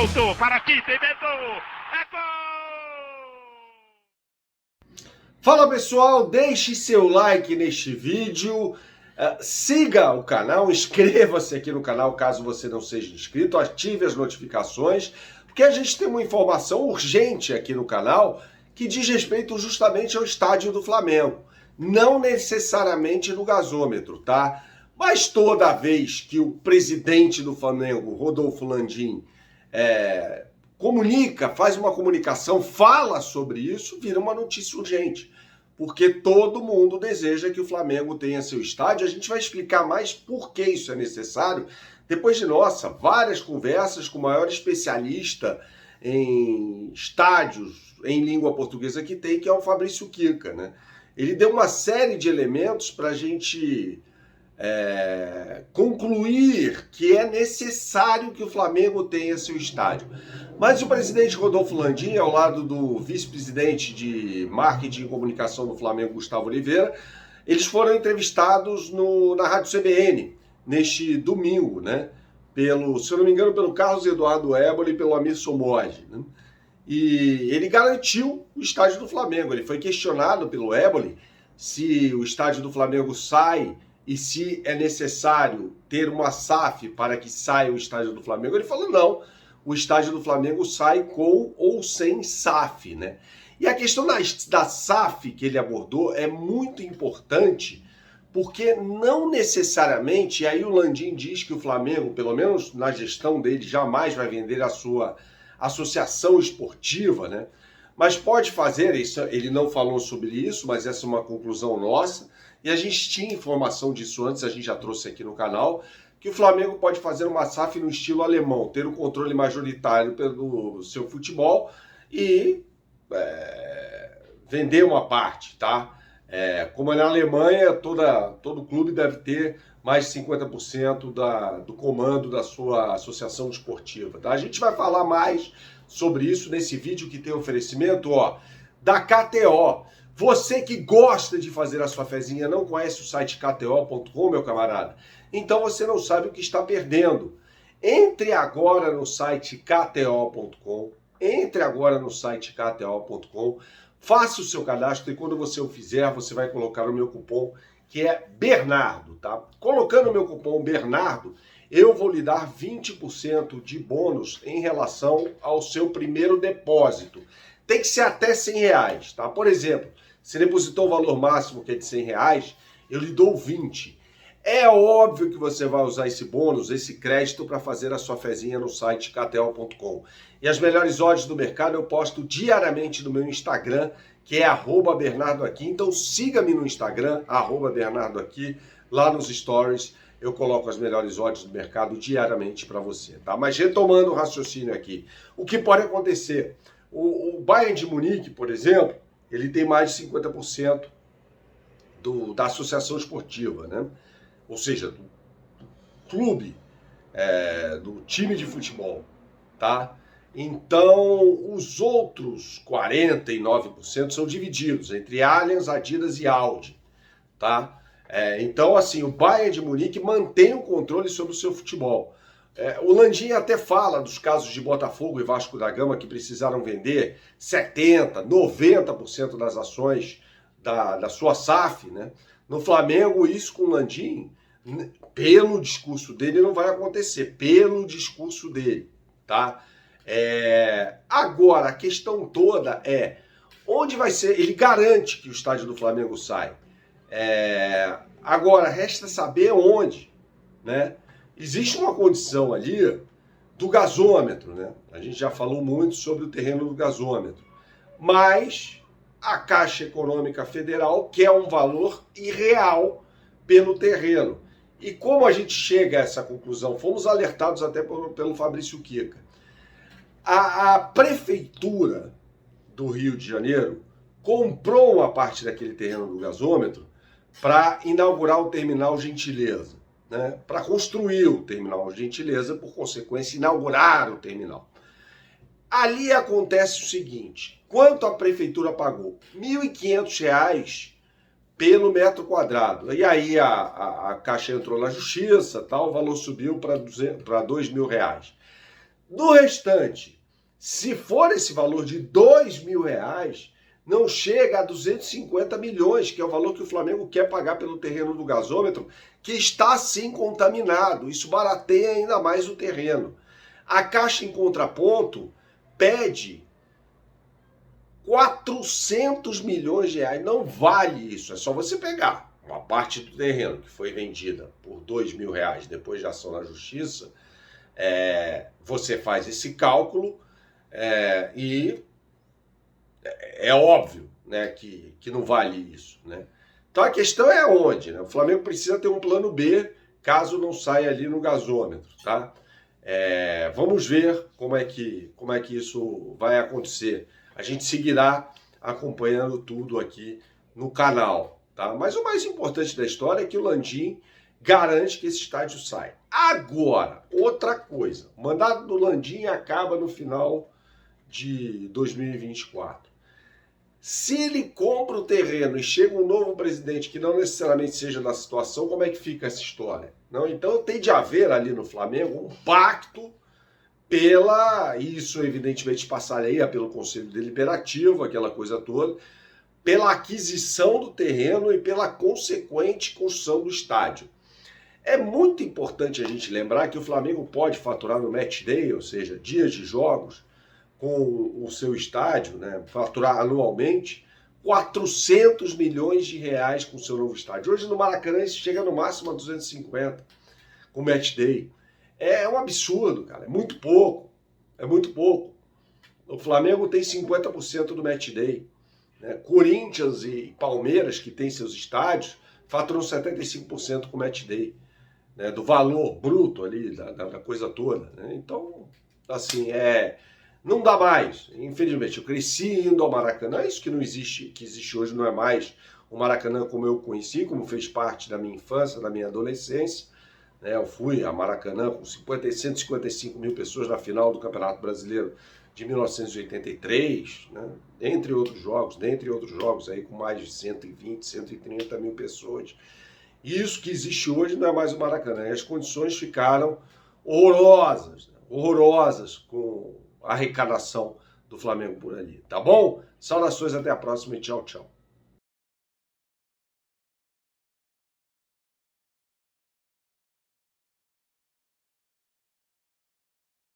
Voltou para aqui, tem medo. É gol! Fala pessoal, deixe seu like neste vídeo, siga o canal, inscreva-se aqui no canal caso você não seja inscrito, ative as notificações, porque a gente tem uma informação urgente aqui no canal que diz respeito justamente ao estádio do Flamengo, não necessariamente no gasômetro, tá? Mas toda vez que o presidente do Flamengo, Rodolfo Landim, comunica, faz uma comunicação, fala sobre isso, vira uma notícia urgente. Porque todo mundo deseja que o Flamengo tenha seu estádio. A gente vai explicar mais por que isso é necessário depois de, várias conversas com o maior especialista em estádios em língua portuguesa que tem, que é o Fabrício Quirca, né? Ele deu uma série de elementos para a gente concluir que é necessário que o Flamengo tenha seu estádio. Mas o presidente Rodolfo Landim, ao lado do vice-presidente de marketing e comunicação do Flamengo, Gustavo Oliveira, eles foram entrevistados na Rádio CBN neste domingo, né? Se eu não me engano, pelo Carlos Eduardo Éboli e pelo Amir Somordi, né? E ele garantiu o estádio do Flamengo. Ele foi questionado pelo Éboli se o estádio do Flamengo sai e se é necessário ter uma SAF para que saia o estádio do Flamengo. Ele falou não, o estádio do Flamengo sai com ou sem SAF, né? E a questão da SAF que ele abordou é muito importante, porque não necessariamente, e aí o Landim diz que o Flamengo, pelo menos na gestão dele, jamais vai vender a sua associação esportiva, né? Mas pode fazer, ele não falou sobre isso, mas essa é uma conclusão nossa, e a gente tinha informação disso antes, a gente já trouxe aqui no canal, que o Flamengo pode fazer uma SAF no estilo alemão, ter o controle majoritário pelo seu futebol e vender uma parte, tá? Como é na Alemanha, todo clube deve ter mais de 50% do comando da sua associação esportiva, tá? A gente vai falar mais sobre isso nesse vídeo que tem oferecimento, da KTO. Você que gosta de fazer a sua fezinha, não conhece o site kto.com, meu camarada? Então você não sabe o que está perdendo. Entre agora no site kto.com, faça o seu cadastro e quando você o fizer, você vai colocar o meu cupom, que é Bernardo, tá? Colocando o meu cupom Bernardo, eu vou lhe dar 20% de bônus em relação ao seu primeiro depósito. Tem que ser até R$100, tá? Por exemplo, se depositou o valor máximo, que é de R$100, eu lhe dou 20. É óbvio que você vai usar esse bônus, esse crédito, para fazer a sua fezinha no site kto.com. E as melhores odds do mercado eu posto diariamente no meu Instagram, que é @BernardoAqui. Então siga-me no Instagram, @BernardoAqui, lá nos stories. Eu coloco as melhores odds do mercado diariamente para você, tá? Mas retomando o raciocínio aqui, o que pode acontecer? O Bayern de Munique, por exemplo, ele tem mais de 50% da associação esportiva, né? Ou seja, do clube, do time de futebol, tá? Então, os outros 49% são divididos entre Allianz, Adidas e Audi, tá? Então, assim, o Bayern de Munique mantém o controle sobre o seu futebol. O Landim até fala dos casos de Botafogo e Vasco da Gama que precisaram vender 70%, 90% das ações da sua SAF, né? No Flamengo, isso com o Landim, pelo discurso dele, não vai acontecer. Pelo discurso dele, tá? Agora, a questão toda é onde vai ser. Ele garante que o estádio do Flamengo sai. Agora, resta saber onde, né? Existe uma condição ali do gasômetro, né? A gente já falou muito sobre o terreno do gasômetro. Mas a Caixa Econômica Federal quer um valor irreal pelo terreno. E como a gente chega a essa conclusão? Fomos alertados até pelo Fabrício Quirca. A Prefeitura do Rio de Janeiro comprou uma parte daquele terreno do gasômetro para inaugurar o Terminal Gentileza, né? Para construir o Terminal Gentileza, por consequência, inaugurar o terminal. Ali acontece o seguinte, quanto a prefeitura pagou? R$ 1.500 pelo metro quadrado. E aí a Caixa entrou na justiça, tal, o valor subiu para R$ 2.000. No restante, se for esse valor de R$ 2.000, não chega a 250 milhões, que é o valor que o Flamengo quer pagar pelo terreno do gasômetro, que está sim contaminado. Isso barateia ainda mais o terreno. A Caixa, em contraponto, pede 400 milhões de reais. Não vale isso, é só você pegar uma parte do terreno que foi vendida por R$ 2.000 depois de ação na justiça, você faz esse cálculo e é óbvio, né, que não vale isso, né? Então a questão é onde, né? O Flamengo precisa ter um plano B caso não saia ali no gasômetro, tá? Vamos ver como é que isso vai acontecer. A gente seguirá acompanhando tudo aqui no canal, tá? Mas o mais importante da história é que o Landim garante que esse estádio sai. Agora, outra coisa, o mandato do Landim acaba no final de 2024. Se ele compra o terreno e chega um novo presidente que não necessariamente seja da situação, como é que fica essa história? Não, então tem de haver ali no Flamengo um pacto isso evidentemente passaria pelo Conselho Deliberativo, aquela coisa toda, pela aquisição do terreno e pela consequente construção do estádio. É muito importante a gente lembrar que o Flamengo pode faturar no match day, ou seja, dias de jogos, com o seu estádio, né, faturar anualmente 400 milhões de reais com o seu novo estádio. Hoje no Maracanã isso chega no máximo a 250 com match day. É um absurdo, cara, é muito pouco, O Flamengo tem 50% do match day, né? Corinthians e Palmeiras, que têm seus estádios, faturam 75% com match day, né? Do valor bruto ali, da coisa toda, né? Então, assim, não dá mais, infelizmente. Eu cresci indo ao Maracanã, isso que existe hoje não é mais o Maracanã como eu conheci, como fez parte da minha infância, da minha adolescência. Eu fui a Maracanã com 155 mil pessoas na final do Campeonato Brasileiro de 1983, né? dentre outros jogos aí com mais de 120, 130 mil pessoas. E isso que existe hoje não é mais o Maracanã. E as condições ficaram horrorosas, né? Horrorosas com a arrecadação do Flamengo por ali. Tá bom? Saudações, até a próxima e tchau, tchau.